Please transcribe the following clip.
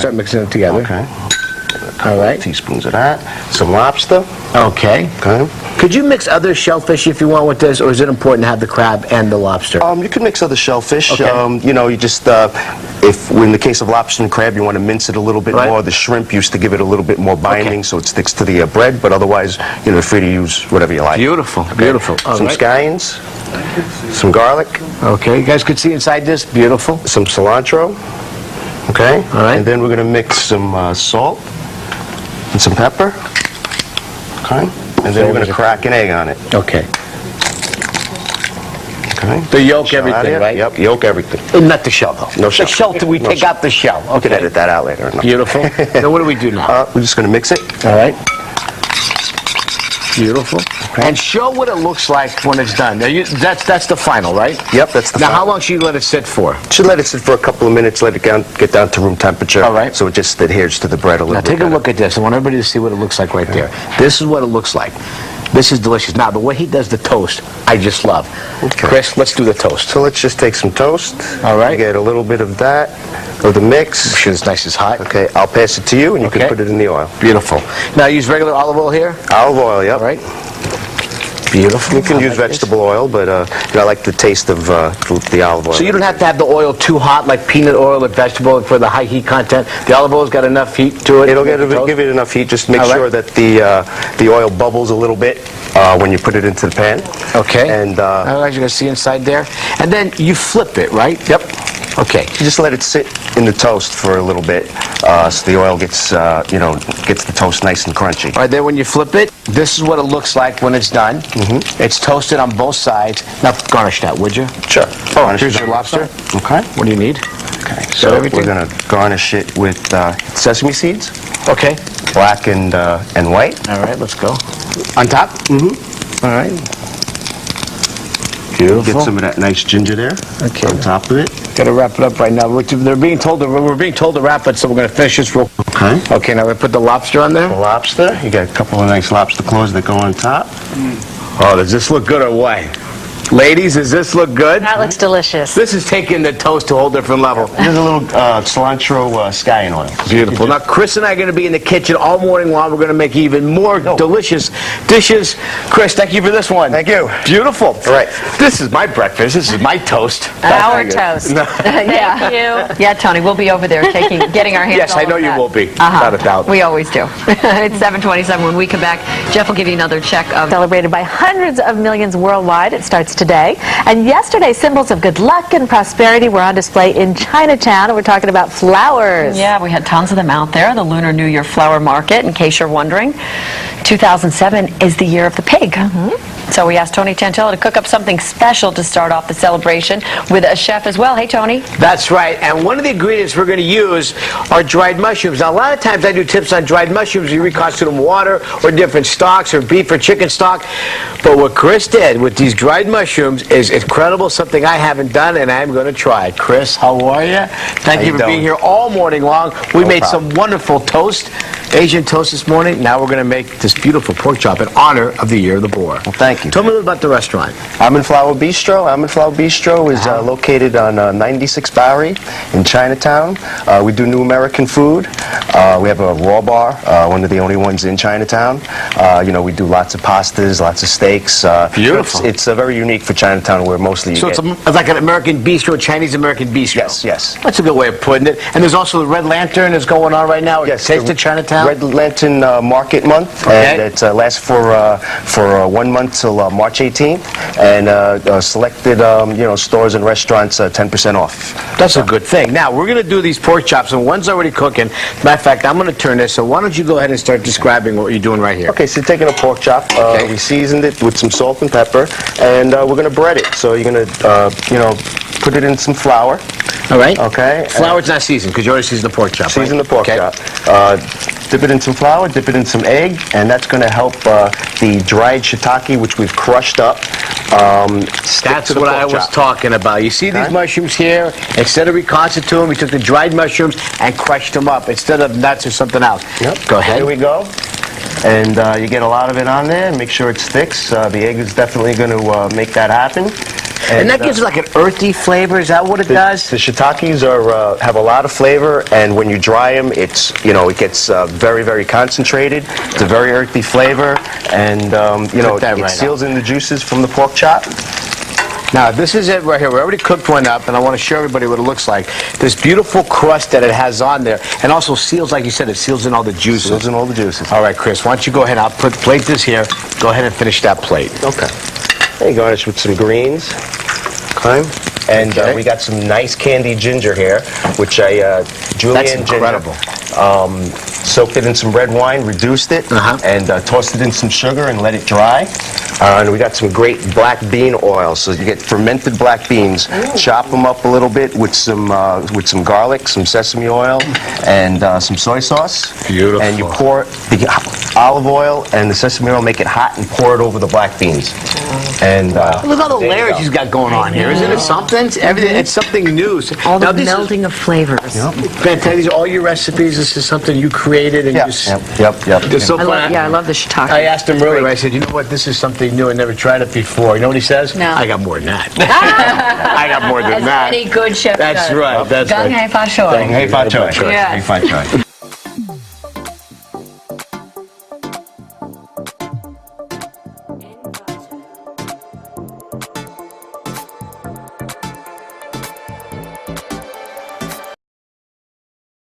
Start mixing them together. Okay. All right. Teaspoons of that. Some lobster. Okay. Okay. Could you mix other shellfish if you want with this, or is it important to have the crab and the lobster? You can mix other shellfish. Okay. You know, you just, if in the case of lobster and crab, you want to mince it a little bit more. The shrimp used to give it a little bit more binding, so it sticks to the bread, but otherwise, you know, you're free to use whatever you like. Beautiful, Okay. beautiful. Some scallions, some garlic. Okay, you guys could see inside this. Beautiful. Some cilantro. Okay. All right. And then we're going to mix some salt and some pepper. Okay. And then we're going to crack an egg on it. Okay. Okay. The yolk, everything, right? Yep, yolk, everything. Not the shell, though. No shell. The shell, we No take shell. out the shell. We can Okay. edit that out later. No. Beautiful. Then what do we do now? We're just going to mix it. All right. Beautiful. Okay. And show what it looks like when it's done. Now that's the final, right? Yep, that's the Now, final. how long should you let it sit for? Should let it sit for a couple of minutes, let it get down to room temperature. All right. So it just adheres to the bread a little Now bit take a better. look at this. I want everybody to see what it looks like right there. This is what it looks like. This is delicious. Now, the way he does the toast, I just love. Okay. Chris, let's do the toast. So let's just take some toast. All right. Get a little bit of that, of the mix. Sure, it's nice, it's hot. Okay, I'll pass it to you, and you Okay. can put it in the oil. Beautiful. Now, use regular olive oil here. Olive oil, yep. All right. Beautiful. You can use vegetable oil, but you know, I like the taste of the olive oil. So you don't have to have the oil too hot, like peanut oil or vegetable for the high heat content. The olive oil's got enough heat to it. It'll give it enough heat. Just make All right. sure that the oil bubbles a little bit when you put it into the pan. Okay. And as you can see inside there. And then you flip it, right? Yep. Okay. You just let it sit in the toast for a little bit, so the oil gets gets the toast nice and crunchy. All right, then when you flip it, this is what it looks like when it's done. It's toasted on both sides. Now garnish that, would you? Sure. Oh, here's your lobster. Okay. What do you need? Okay. So everything? we're gonna garnish it with sesame seeds, Okay. black and white. All right, let's go. On top? Mm-hmm. All right. Beautiful. Get some of that nice ginger there. Okay. On top of it. Got to wrap it up right now. We're being told to wrap it, so we're going to finish this real quick. Okay. Okay, now we put the lobster on there. The lobster. You got a couple of nice lobster claws that go on top. Oh, does this look good or what? Ladies, does this look good? That looks delicious. This is taking the toast to a whole different level. There's a little cilantro scallion oil. Beautiful. Now, Chris and I are going to be in the kitchen all morning long. We're going to make even more delicious dishes. Chris, thank you for this one. Thank you. Beautiful. All right. This is my breakfast. This is my toast. Our toast. Thank you. Yeah, Tony, we'll be over there getting our hands Yes, all I know over you that. will be. Without a doubt. We always do. It's 7:27. When we come back, Jeff will give you another check of... Celebrated by hundreds of millions worldwide. It starts today. And yesterday, symbols of good luck and prosperity were on display in Chinatown. And we're talking about flowers. Yeah, we had tons of them out there. The Lunar New Year Flower Market, in case you're wondering. 2007 is the year of the pig. So we asked Tony Tantillo to cook up something special to start off the celebration with a chef as well. Hey, Tony. That's right. And one of the ingredients we're going to use are dried mushrooms. Now, a lot of times I do tips on dried mushrooms. You reconstitute them water or different stocks or beef or chicken stock. But what Chris did with these dried mushrooms is incredible, something I haven't done, and I'm going to try. Chris, how are you? Thank you for being here all morning long. We made some wonderful toast, Asian toast this morning. Now we're going to make this beautiful pork chop in honor of the Year of the Boar. Well, thank you. Tell me a little about the restaurant. Almond Flower Bistro. Almond Flower Bistro is located on 96 Bowery in Chinatown. We do new American food. We have a raw bar, one of the only ones in Chinatown. We do lots of pastas, lots of steaks. Beautiful. It's very unique for Chinatown, where mostly So it's like an American bistro, Chinese American bistro. Yes, yes. That's a good way of putting it. And there's also the Red Lantern that's going on right now. Yes, Taste of Chinatown. Red Lantern Market Month, Okay. and it lasts for 1 month till March 18th, and selected stores and restaurants 10% off. That's a good thing. Now, we're going to do these pork chops, and one's already cooking. Matter of fact, I'm going to turn this, so why don't you go ahead and start describing what you're doing right here. Okay, so taking a pork chop, we seasoned it with some salt and pepper, and we're going to bread it. So you're going to, put it in some flour. All right. Okay. Flour's not seasoned, because you already seasoned the pork chop, Season right? the pork chop. Dip it in some flour, dip it in some egg, and that's going to help the dried shiitake, which we've crushed up, stick That's to the what pork I was chop. talking about. You see these mushrooms here? Instead of reconstituting them, we took the dried mushrooms and crushed them up instead of nuts or something else. Yep. Go ahead. Here we go. And you get a lot of it on there. Make sure it sticks. The egg is definitely going to make that happen. And that gives it like an earthy flavor. Is that what it does? The shiitakes are have a lot of flavor, and when you dry them, it gets very, very concentrated. It's a very earthy flavor, and it seals in the juices from the pork chop. Now, this is it right here. We already cooked one up, and I want to show everybody what it looks like. This beautiful crust that it has on there, and also seals, like you said, it seals in all the juices. Seals in all the juices. All right, Chris, why don't you go ahead? I'll plate this here. Go ahead and finish that plate. Okay. Then you garnish with some greens. Okay. And we got some nice candied ginger here, which I julienne incredible. Ginger. Soaked it in some red wine, reduced it, and tossed it in some sugar and let it dry. And we got some great black bean oil. So you get fermented black beans. Chop them up a little bit with some garlic, some sesame oil, and some soy sauce. Beautiful. And you pour the olive oil and the sesame oil, make it hot, and pour it over the black beans. And look at all the layers he's got going on here. Isn't it something? Everything. It's something new. All the melding of flavors. Fantastic. These are all your recipes. This is something you created and Yep. It's so fun. I love the shiitake. I asked him earlier, I said, you know what, this is something new. I never tried it before. You know what he says? No. I got more than that. I got more than that. Any good chef That's does. right. That's Gung right. hei fa choi. Hey, fat choy. Yes. Hey, fat choy.